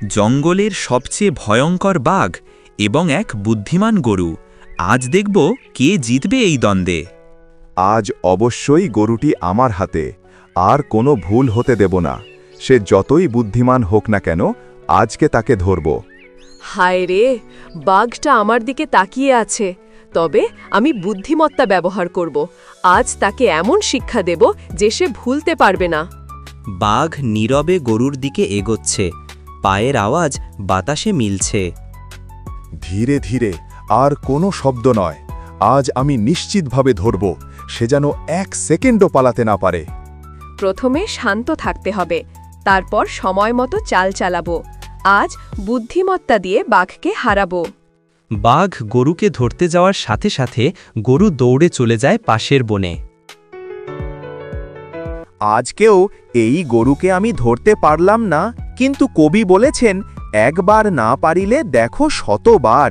জঙ্গলের সবচেয়ে ভয়ঙ্কর বাঘ এবং এক বুদ্ধিমান গরু। আজ দেখব কে জিতবে এই দ্বন্দ্বে। আজ অবশ্যই গরুটি আমার হাতে, আর কোনো ভুল হতে দেব না। সে যতই বুদ্ধিমান হোক না কেন, আজকে তাকে ধরব। হায় রে, বাঘটা আমার দিকে তাকিয়ে আছে। তবে আমি বুদ্ধিমত্তা ব্যবহার করব। আজ তাকে এমন শিক্ষা দেব যে সে ভুলতে পারবে না। বাঘ নীরবে গরুর দিকে এগোচ্ছে, পায়ের আওয়াজ বাতাসে মিলছে। ধীরে ধীরে, আর কোনো শব্দ নয়। আজ আমি নিশ্চিতভাবে ধরব, সে যেন 1 সেকেন্ডও পালাতে না পারে। প্রথমে শান্ত থাকতে হবে, তারপর সময় মতো চাল চালাবো। আজ বুদ্ধিমত্তা দিয়ে বাঘকে হারাবো। বাঘ গরুকে ধরতে যাওয়ার সাথে সাথে গরু দৌড়ে চলে যায় পাশের বনে। আজকেও এই গরুকে আমি ধরতে পারলাম না, কিন্তু কবি বলেছেন, একবার না পারিলে দেখো শতবার।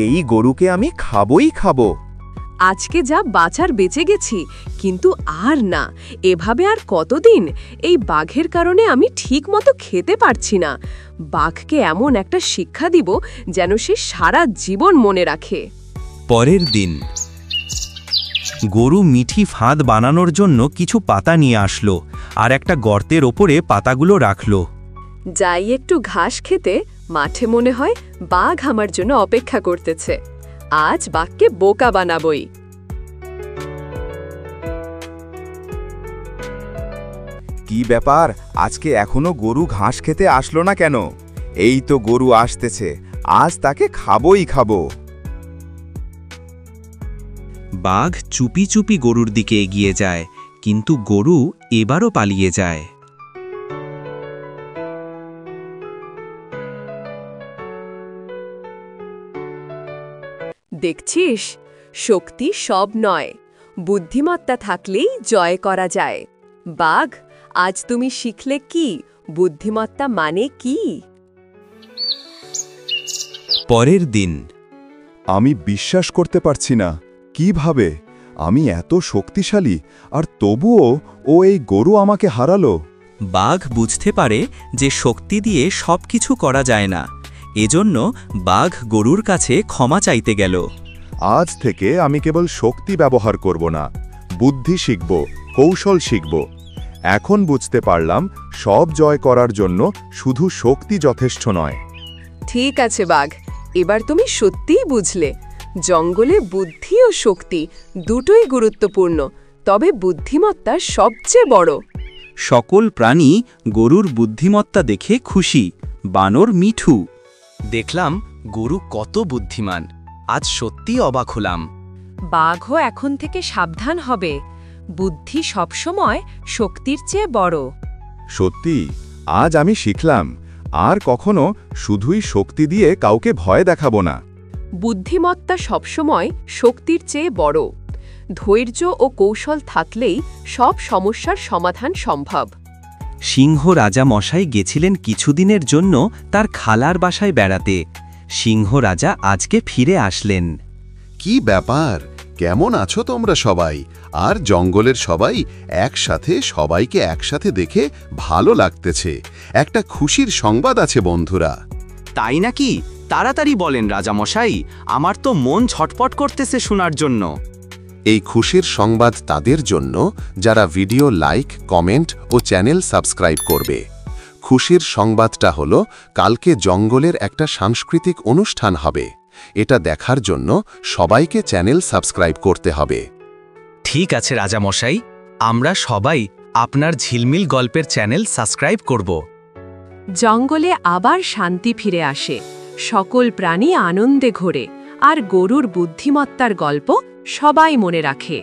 এই গরুকে আমি খাবই খাবো। আজকে যা বাঁচার বেঁচে গেছি, কিন্তু আর না। এভাবে আর কতদিন? এই বাঘের কারণে আমি ঠিক মতো খেতে পারছি না। বাঘকে এমন একটা শিক্ষা দিব যেন সে সারা জীবন মনে রাখে। পরের দিন গরু মিঠি ফাঁদ বানানোর জন্য কিছু পাতা নিয়ে আসলো আর একটা গর্তের ওপরে পাতাগুলো রাখলো। যাই একটু ঘাস খেতে, মাঠে মনে হয় বাঘ আমার জন্য অপেক্ষা করতেছে। আজ বাঘকে বোকা বানাবই। কি ব্যাপার, আজকে এখনো গরু ঘাস খেতে আসলো না কেন? এই তো গরু আসতেছে, আজ তাকে খাবই খাবো। বাঘ চুপি চুপি গরুর দিকে এগিয়ে যায়, কিন্তু গরু এবারও পালিয়ে যায়। দেখছিস, শক্তি সব নয়, বুদ্ধিমত্তা থাকলেই জয় করা যায়। বাঘ, আজ তুমি শিখলে কি বুদ্ধিমত্তা মানে কি? পরের দিন আমি বিশ্বাস করতে পারছি না। কিভাবে আমি এত শক্তিশালী, আর তবুও ও এই গরু আমাকে হারালো? বাঘ বুঝতে পারে যে শক্তি দিয়ে সবকিছু করা যায় না। এজন্য বাঘ গরুর কাছে ক্ষমা চাইতে গেল। আজ থেকে আমি কেবল শক্তি ব্যবহার করব না, বুদ্ধি শিখব, কৌশল শিখব। এখন বুঝতে পারলাম, সব জয় করার জন্য শুধু শক্তি যথেষ্ট নয়। ঠিক আছে বাঘ, এবার তুমি সত্যিই বুঝলে, জঙ্গলে বুদ্ধি ও শক্তি দুটোই গুরুত্বপূর্ণ, তবে বুদ্ধিমত্তা সবচেয়ে বড়। সকল প্রাণী গরুর বুদ্ধিমত্তা দেখে খুশি। বানর মিঠু, দেখলাম গরু কত বুদ্ধিমান। আজ সত্যি অবাক হলাম। বাঘও এখন থেকে সাবধান হবে। বুদ্ধি সবসময় শক্তির চেয়ে বড়। সত্যি, আজ আমি শিখলাম, আর কখনো শুধুই শক্তি দিয়ে কাউকে ভয় দেখাবো না। বুদ্ধিমত্তা সবসময় শক্তির চেয়ে বড়। ধৈর্য ও কৌশল থাকলেই সব সমস্যার সমাধান সম্ভব। সিংহ রাজা মশাই গেছিলেন কিছুদিনের জন্য তার খালার বাসায় বেড়াতে। সিংহ রাজা আজকে ফিরে আসলেন। কি ব্যাপার, কেমন আছো তোমরা সবাই? আর জঙ্গলের সবাই একসাথে, সবাইকে একসাথে দেখে ভালো লাগতেছে। একটা খুশির সংবাদ আছে বন্ধুরা। তাই নাকি? তাড়াতাড়ি বলেন রাজামশাই, আমার তো মন ছটপট করতেছে শোনার জন্য। এই খুশির সংবাদ তাদের জন্য যারা ভিডিও লাইক, কমেন্ট ও চ্যানেল সাবস্ক্রাইব করবে। খুশির সংবাদটা হলো, কালকে জঙ্গলের একটা সাংস্কৃতিক অনুষ্ঠান হবে। এটা দেখার জন্য সবাইকে চ্যানেল সাবস্ক্রাইব করতে হবে। ঠিক আছে রাজামশাই, আমরা সবাই আপনার ঝিলমিল গল্পের চ্যানেল সাবস্ক্রাইব করব। জঙ্গলে আবার শান্তি ফিরে আসে, সকল প্রাণী আনন্দে ঘোরে, আর গরুর বুদ্ধিমত্তার গল্প সবাই মনে রাখে।